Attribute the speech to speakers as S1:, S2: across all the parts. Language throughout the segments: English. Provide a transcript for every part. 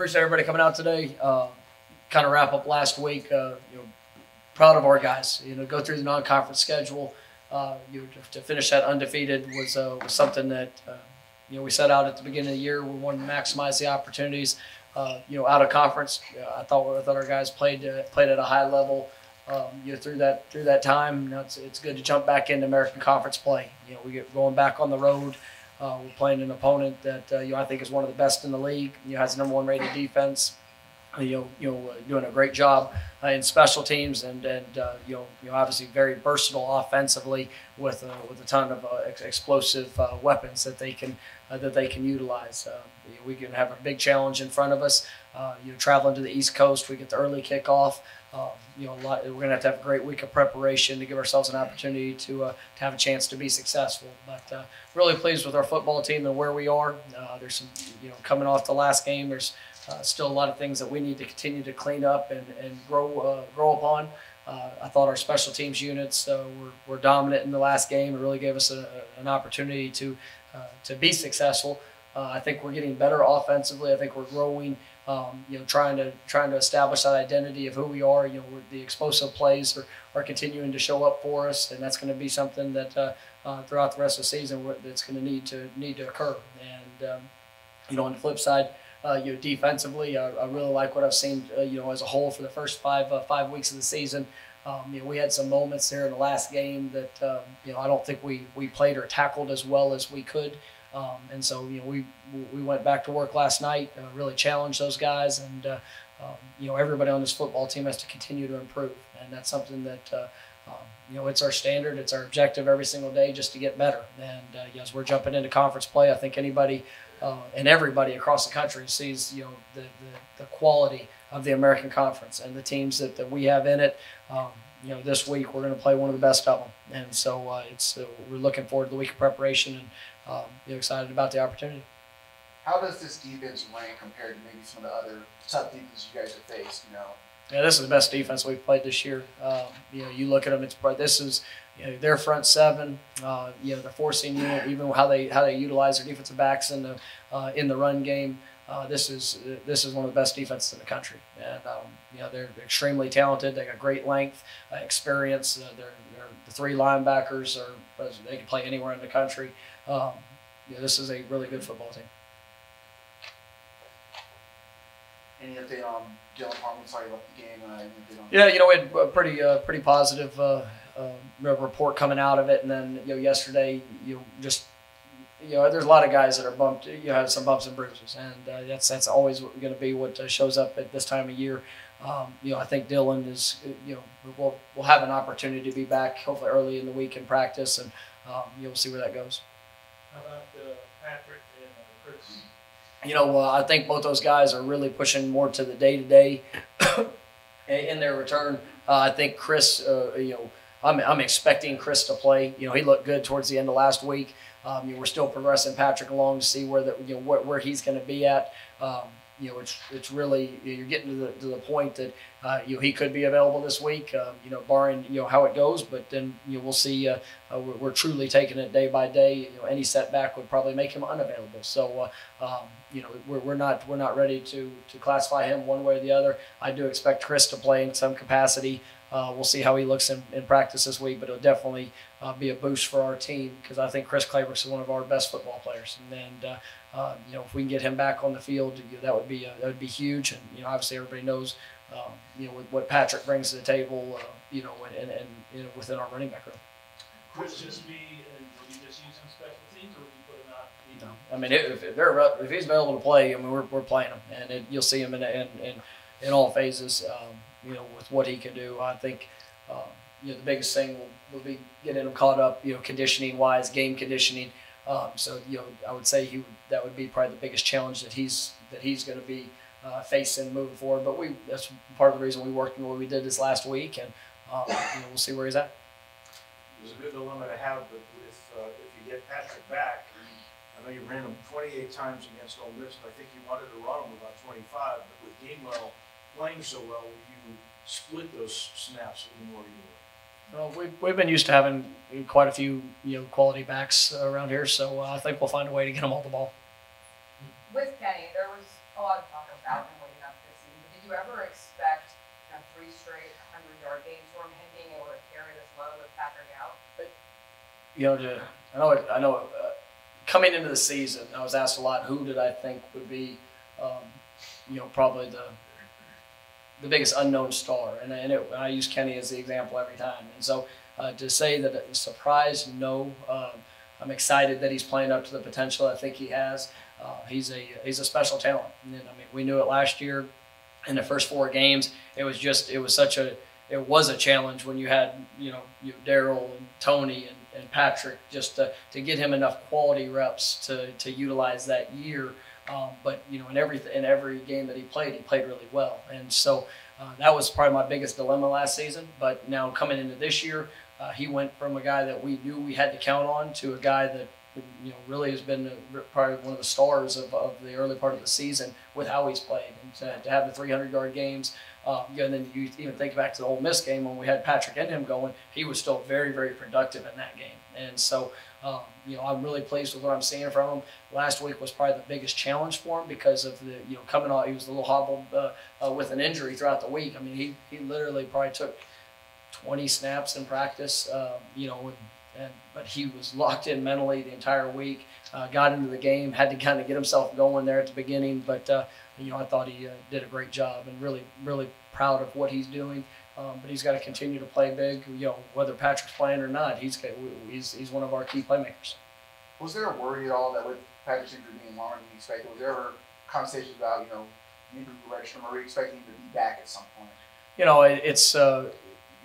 S1: appreciate everybody coming out today. Kind of wrap up last week. Proud of our guys. Go through the non-conference schedule. To finish that undefeated was something that we set out at the beginning of the year. We wanted to maximize the opportunities. Out of conference, I thought our guys played at a high level. Through that time, it's good to jump back into American Conference play. We get going back on the road. We're playing an opponent that I think is one of the best in the league. Has the #1 rated defense. Doing a great job in special teams, and obviously very versatile offensively with a ton of explosive weapons that they can utilize. We can have a big challenge in front of us. Traveling to the East Coast, we get the early kickoff. We're going to have a great week of preparation to give ourselves an opportunity to have a chance to be successful. But really pleased with our football team and where we are. There's some, coming off the last game, there's still a lot of things that we need to continue to clean up and grow upon. I thought our special teams units were dominant in the last game. It really gave us an opportunity to be successful. I think we're getting better offensively. I think we're growing. Trying to establish that identity of who we are. The explosive plays are continuing to show up for us, and that's going to be something that throughout the rest of the season that's going to need to occur. And on the flip side, defensively, I really like what I've seen. As a whole for the first five weeks of the season. We had some moments there in the last game that I don't think we played or tackled as well as we could. And so we went back to work last night, really challenged those guys, and everybody on this football team has to continue to improve, and that's something that it's our standard, it's our objective every single day, just to get better. And as we're jumping into conference play, I think anybody and everybody across the country sees the quality of the American Conference and the teams that we have in it. This week we're going to play one of the best of them, and so we're looking forward to the week of preparation and excited about the opportunity.
S2: How does this defense rank compared to maybe some of the other tough defenses you guys have faced?
S1: Yeah, this is the best defense we've played this year. You look at them; this is their front seven. The forcing unit, even how they utilize their defensive backs in the run game. This is one of the best defenses in the country, and they're extremely talented. They got great length, experience. The three linebackers they can play anywhere in the country. This is a really good football team.
S2: Any update on Dylan Harmon? Sorry about the game.
S1: Yeah, we had a pretty positive report coming out of it, and then yesterday there's a lot of guys that are bumped. Have some bumps and bruises, and that's always going to be what shows up at this time of year. I think Dylan is we'll have an opportunity to be back hopefully early in the week in practice, and we'll see where that goes.
S3: How about Patrick and Chris?
S1: I think both those guys are really pushing more to the day-to-day in their return. I think Chris, I'm expecting Chris to play. He looked good towards the end of last week. We're still progressing Patrick along to see where he's going to be at. It's really you're getting to the point that he could be available this week. Barring how it goes, but then we'll see. We're truly taking it day by day. Any setback would probably make him unavailable. So we're not ready to classify him one way or the other. I do expect Chris to play in some capacity. We'll see how he looks in practice this week, but it'll definitely be a boost for our team because I think Chris Claybrook is one of our best football players. And if we can get him back on the field, that would be huge. And obviously everybody knows what Patrick brings to the table. And within our running back room.
S3: Chris will you just use him special teams, or would you put him out?
S1: No, I mean if he's available to play, we're playing him, and you'll see him in all phases. With what he can do, I think the biggest thing will be getting him caught up, conditioning wise, game conditioning. So I would say that would be probably the biggest challenge that he's going to be facing moving forward. But that's part of the reason we worked the way we did this last week, and we'll see where he's at.
S4: It was a good dilemma to have, but if you get Patrick back, I know you ran him 28 times against Ole Miss, and I think you wanted to run him about 25, but with Gainwell playing so well, you split those snaps a little more evenly.
S1: Well, we've been used to having quite a few quality backs around here, so I think we'll find a way to get them all the ball.
S5: With Kenny, there was a lot of talk about him you ever expect 3 straight 100-yard games from him being able to carry this load with Patrick out?
S1: I know. Coming into the season, I was asked a lot, who did I think would be, probably the biggest unknown star, and I use Kenny as the example every time. And so to say that it's a surprise, no. I'm excited that he's playing up to the potential I think he has. He's a special talent. And we knew it last year in the first 4 games. It was a challenge when you had Daryl and Tony and Patrick just to get him enough quality reps to utilize that year. But in every game that he played really well. And so that was probably my biggest dilemma last season. But now coming into this year, he went from a guy that we knew we had to count on to a guy that really has been probably one of the stars of the early part of the season with how he's played. And to have the 300-yard games, and then you even think back to the Ole Miss game when we had Patrick and him going, he was still very, very productive in that game. And so, I'm really pleased with what I'm seeing from him. Last week was probably the biggest challenge for him because of the, coming off, he was a little hobbled with an injury throughout the week. He literally probably took 20 snaps in practice, but he was locked in mentally the entire week, got into the game, had to kind of get himself going there at the beginning, but I thought he did a great job and really, really proud of what he's doing. But he's got to continue to play big, whether Patrick's playing or not. He's one of our key playmakers.
S2: Was there a worry at all that with Patrick's injury being longer than you expected, was there ever conversations about, maybe Redshirt, or were you expecting him to be back at some point?
S1: It's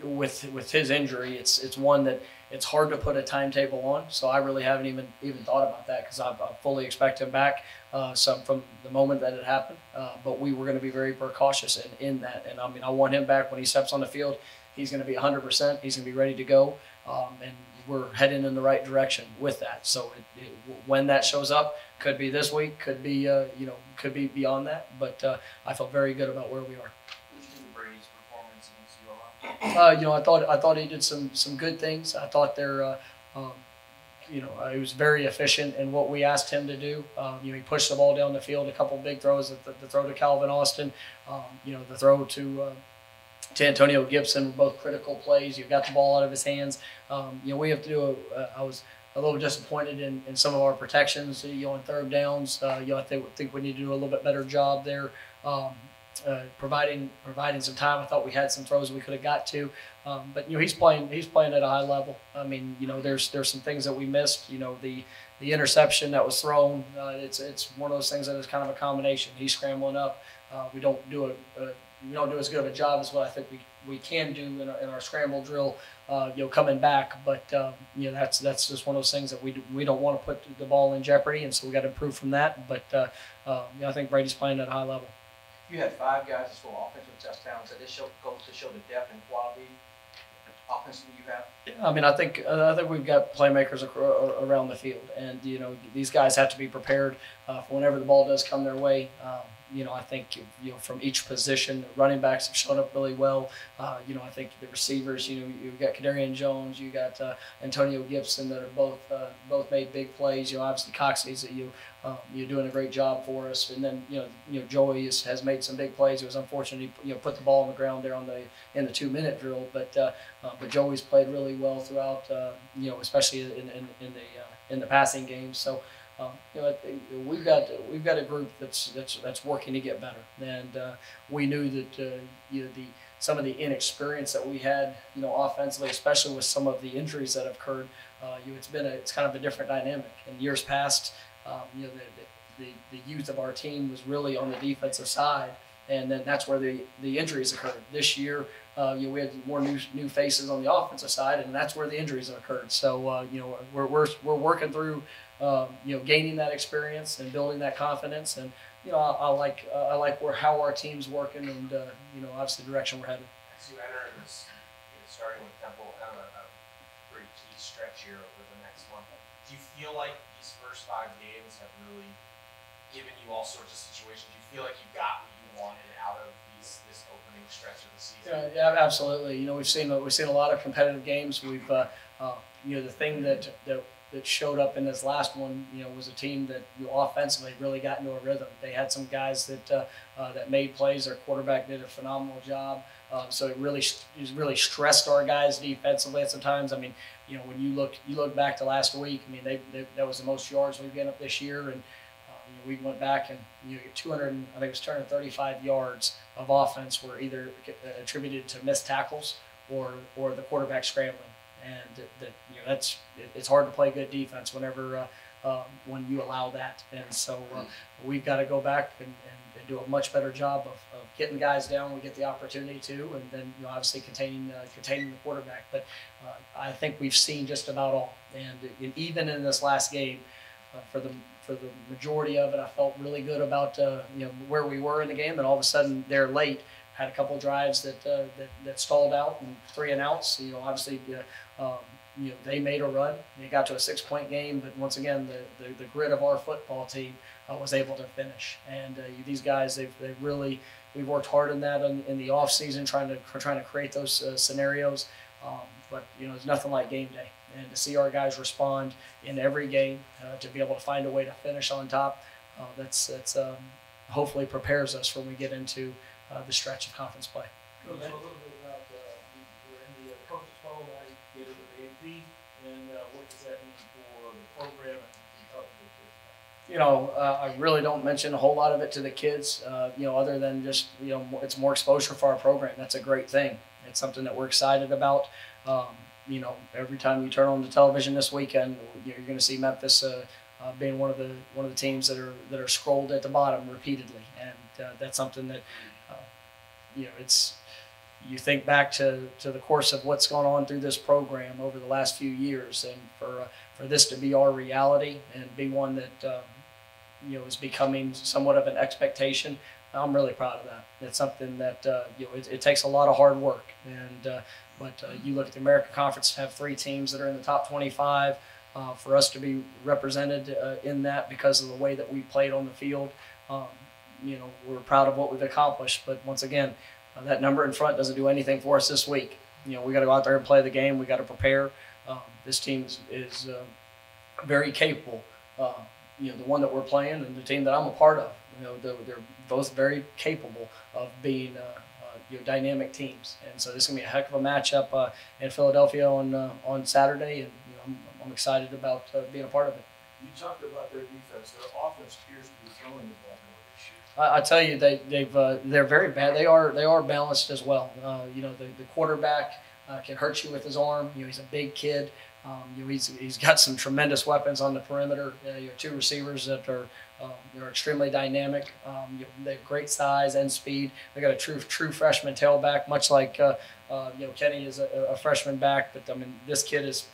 S1: with his injury, it's one that it's hard to put a timetable on. So I really haven't even thought about that because I fully expect him back from the moment that it happened. But we were going to be very cautious in that. And I want him back when he steps on the field. He's going to be 100%. He's going to be ready to go. And we're heading in the right direction with that. So when that shows up, could be this week, could be could be beyond that. But I feel very good about where we are. I thought he did some good things. I thought he was very efficient in what we asked him to do. He pushed the ball down the field, a couple big throws, the throw to Calvin Austin, the throw to Antonio Gibson were both critical plays. You got the ball out of his hands. We have to do I was a little disappointed in some of our protections, on third downs. I think we need to do a little bit better job there. Providing some time. I thought we had some throws we could have got to, but he's playing at a high level. There's some things that we missed. The interception that was thrown. It's one of those things that is kind of a combination. He's scrambling up. We don't do as good of a job as what I think we can do in our scramble drill. Coming back, but that's just one of those things that we don't want to put the ball in jeopardy, and so we got to improve from that. But I think Brady's playing at a high level.
S6: You had 5 guys that score offensive touchdowns. So this goes to show the depth and quality offensively you have.
S1: Yeah, I think we've got playmakers around the field, and these guys have to be prepared for whenever the ball does come their way. I think from each position, running backs have shown up really well. I think the receivers, you've got Kadarian Jones, you got Antonio Gibson that have both made big plays. Obviously Coxey's you're doing a great job for us, and then Joey has made some big plays. It was unfortunate he put the ball on the ground there in the 2-minute drill, but Joey's played really well throughout. Especially in the passing game. So. We've got a group that's working to get better, and we knew that some of the inexperience that we had, offensively, especially with some of the injuries that have occurred, it's kind of a different dynamic. In years past, the youth of our team was really on the defensive side, and then that's where the injuries occurred. This year, we had more new faces on the offensive side, and that's where the injuries have occurred. So we're working through. Gaining that experience and building that confidence, and I like how our team's working, and obviously the direction we're headed.
S7: As you enter this, starting with Temple, kind of a pretty key stretch here over the next month. Do you feel like these first 5 games have really given you all sorts of situations? Do you feel like you got what you wanted out of this opening stretch of the season?
S1: Yeah, absolutely. We've seen a lot of competitive games. We've the thing that that showed up in this last one, was a team that offensively really got into a rhythm. They had some guys that made plays. Their quarterback did a phenomenal job. So it really stressed our guys defensively at some times. I mean, when you look back to last week, I mean, that was the most yards we've given up this year, and we went back and 200, I think it was 235 yards of offense were either attributed to missed tackles or the quarterback scrambling. And it's hard to play good defense whenever when you allow that. And so we've got to go back and do a much better job of getting guys down when we get the opportunity to, and then obviously containing the quarterback. But I think we've seen just about all. And even in this last game, for the majority of it, I felt really good about where we were in the game. And all of a sudden, they're late. Had a couple of drives that stalled out and 3 and outs. Obviously, they made a run. They got to a 6-point game, but once again, the grit of our football team was able to finish. And these guys, we've worked hard in that in the off season, trying to create those scenarios. But there's nothing like game day, and to see our guys respond in every game, to be able to find a way to finish on top, that's hopefully prepares us when we get into the stretch of conference play.
S3: Coach, a little bit about we're in the coaches poll. How you get it with the AP, and what does that mean for the program and talking to the kids?
S1: I really don't mention a whole lot of it to the kids, other than just, it's more exposure for our program. That's a great thing. It's something that we're excited about. Every time you turn on the television this weekend, you're going to see Memphis being one of the teams that are scrolled at the bottom repeatedly, and that's something that you think back to the course of what's gone on through this program over the last few years, and for this to be our reality and be one that is becoming somewhat of an expectation. I'm really proud of that. It's something that it takes a lot of hard work, and but you look at the American Conference, have 3 teams that are in the top 25. For us to be represented in that because of the way that we played on the field, we're proud of what we've accomplished. But once again, that number in front doesn't do anything for us this week. We got to go out there and play the game. We got to prepare. This team is very capable. The one that we're playing and the team that I'm a part of, they're both very capable of being dynamic teams. And so this is gonna be a heck of a matchup in Philadelphia on Saturday, and I'm excited about being a part of it.
S4: You talked about their defense. Their offense appears to be throwing the ball more this year.
S1: I tell you, they're very bad. They are balanced as well. The quarterback can hurt you with his arm. He's a big kid. He's got some tremendous weapons on the perimeter. 2 receivers that are extremely dynamic. They have great size and speed. They got a true freshman tailback, much like Kenny is a freshman back. But I mean, this kid is,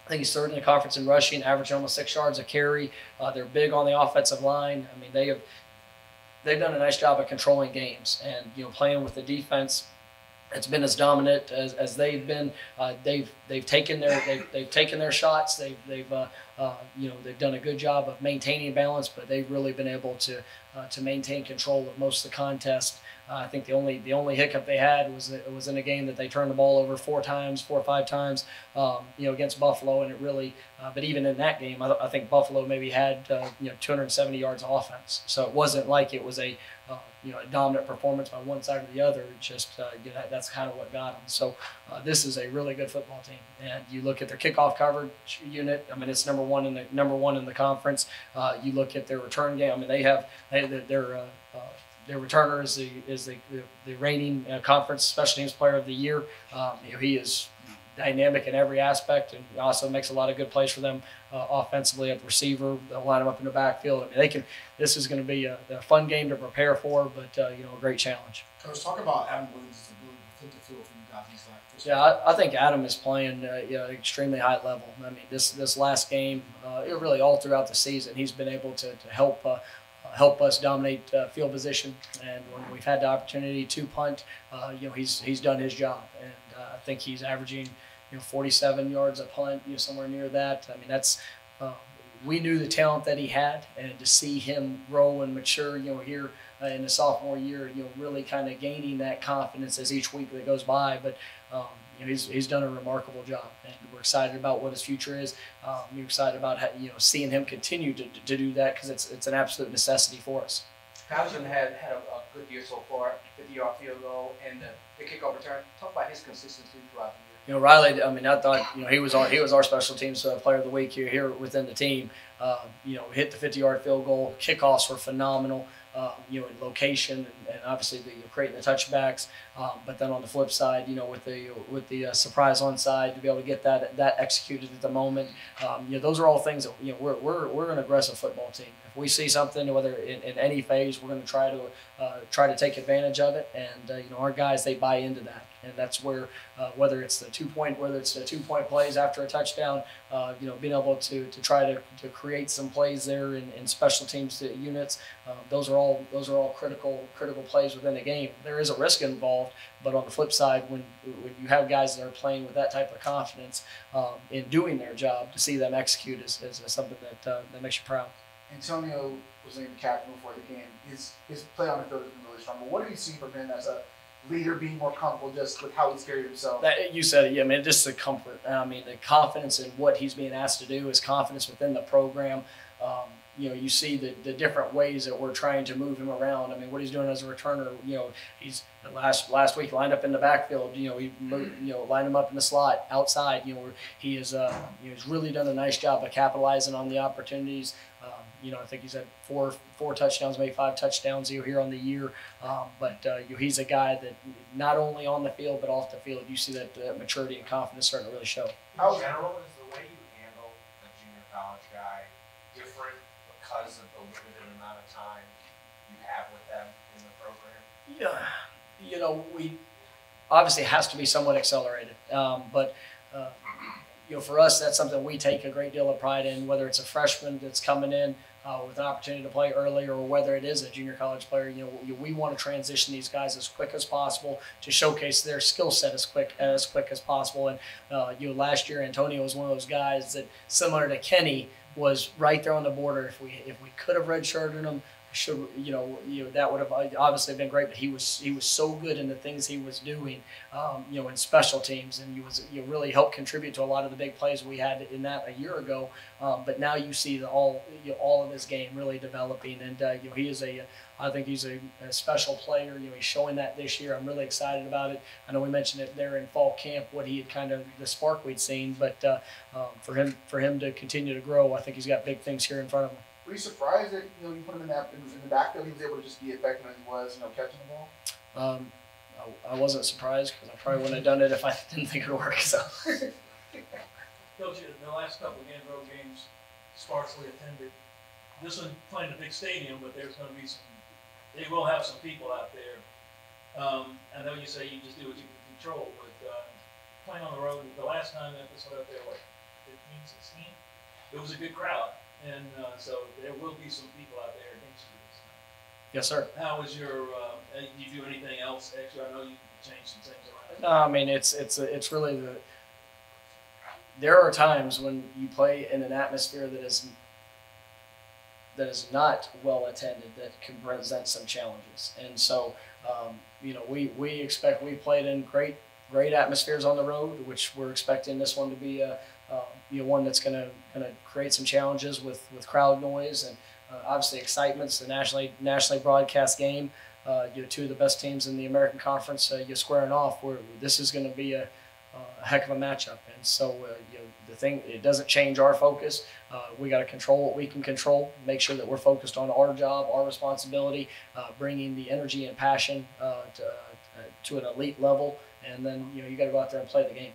S1: I think he's 3rd in the conference in rushing, averaging almost 6 yards a carry. They're big on the offensive line. I mean, they've done a nice job of controlling games and playing with the defense. It's been as dominant as they've been. They've taken their shots. They've done a good job of maintaining balance, but they've really been able to maintain control of most of the contest. I think the only hiccup they had was in a game that they turned the ball over 4 or 5 times, against Buffalo, and it really. But even in that game, I think Buffalo maybe had 270 yards of offense. So it wasn't like it was a dominant performance by one side or the other. It's just that's kind of what got them. So this is a really good football team, and you look at their kickoff coverage unit. I mean, it's number one in the conference. You look at their return game. I mean, their returner is the reigning conference special teams player of the year. He is dynamic in every aspect, and also makes a lot of good plays for them offensively at the receiver. They'll line them up in the backfield. I mean, this is going to be a fun game to prepare for, but a great challenge.
S2: Coach, talk about Adam Williams' ability to flip the field for you guys.
S1: Yeah, I think Adam is playing extremely high level. I mean, this last game, really all throughout the season, he's been able to help us dominate field position, and when we've had the opportunity to punt, he's done his job, and I think he's averaging 47 yards a punt, somewhere near that. I mean, that's we knew the talent that he had, and to see him grow and mature, here in the sophomore year, really kind of gaining that confidence as each week that goes by. But he's done a remarkable job, and we're excited about what his future is. We're excited about seeing him continue to do that, because it's an absolute necessity for us.
S6: Patterson had a good year so far, 50-yard field goal and the kickoff return. Talk about his consistency throughout the year.
S1: Riley, I mean, I thought, he was our special teams player of the week here within the team. Hit the 50-yard field goal. Kickoffs were phenomenal. In location and obviously creating the touchbacks. But then on the flip side, with the surprise onside, to be able to get that executed at the moment. Those are all things that we're an aggressive football team. If we see something, whether in any phase, we're going to try to take advantage of it. And our guys, they buy into that. And that's where whether it's the 2-point plays after a touchdown, being able to try to create some plays there in special teams units. Those are all critical plays within the game. There is a risk involved, but on the flip side, when you have guys that are playing with that type of confidence in doing their job, to see them execute is something that makes you proud.
S2: Antonio was named captain before the game. His play on the field has been really strong. But what have you seen from him as a leader, being more comfortable just with how he's carried himself?
S1: You said it. Yeah, I mean, just the comfort. I mean, the confidence in what he's being asked to do, his confidence within the program. You see the different ways that we're trying to move him around. I mean, what he's doing as a returner. He's last week lined up in the backfield. He lined him up in the slot outside. He is he's really done a nice job of capitalizing on the opportunities. I think he's had four touchdowns, maybe 5 touchdowns here on the year. But he's a guy that not only on the field but off the field, you see that maturity and confidence starting to really show.
S7: In general, is the way you handle a junior college guy different because of the limited amount of time you have with them in the program?
S1: Yeah, we obviously it has to be somewhat accelerated, but. For us, that's something we take a great deal of pride in, whether it's a freshman that's coming in with an opportunity to play earlier, or whether it is a junior college player. We want to transition these guys as quick as possible to showcase their skill set as quick as possible. And last year, Antonio was one of those guys that, similar to Kenny, was right there on the border. If we could have redshirted him, that would have obviously been great. But he was so good in the things he was doing, in special teams, and he really helped contribute to a lot of the big plays we had in that a year ago. But now you see all of his game really developing, and he is I think he's a special player. He's showing that this year. I'm really excited about it. I know we mentioned it there in fall camp, what he had kind of the spark we'd seen, but for him to continue to grow, I think he's got big things here in front of him.
S2: Were you surprised that you put him in the backfield? He was able to just be effective as he was, catching the ball.
S1: I wasn't surprised, because I probably wouldn't have done it if I didn't think it would work. So.
S3: Coach, the last couple of road games, sparsely attended. This one playing a big stadium, but there's going to be they will have some people out there. I know you say you just do what you can control, but playing on the road, the last time Memphis went up there, 15, 16, it was a good crowd. And so there will be some people out there against you this time.
S1: Yes, sir.
S3: How was your? Did you do anything else extra? I know you changed some things around.
S1: No, I mean it's really there are times when you play in an atmosphere that is not well attended, that can present some challenges. And so we expect, we played in great atmospheres on the road, which we're expecting this one to be one that's going to create some challenges with crowd noise and obviously excitement. It's a nationally broadcast game. Two of the best teams in the American Conference, you're squaring off. This is going to be a heck of a matchup, and so it doesn't change our focus. We got to control what we can control. Make sure that we're focused on our job, our responsibility, bringing the energy and passion to an elite level, and then you got to go out there and play the game.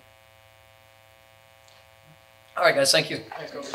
S1: All right, guys. Thank you.
S2: Thanks, Coach.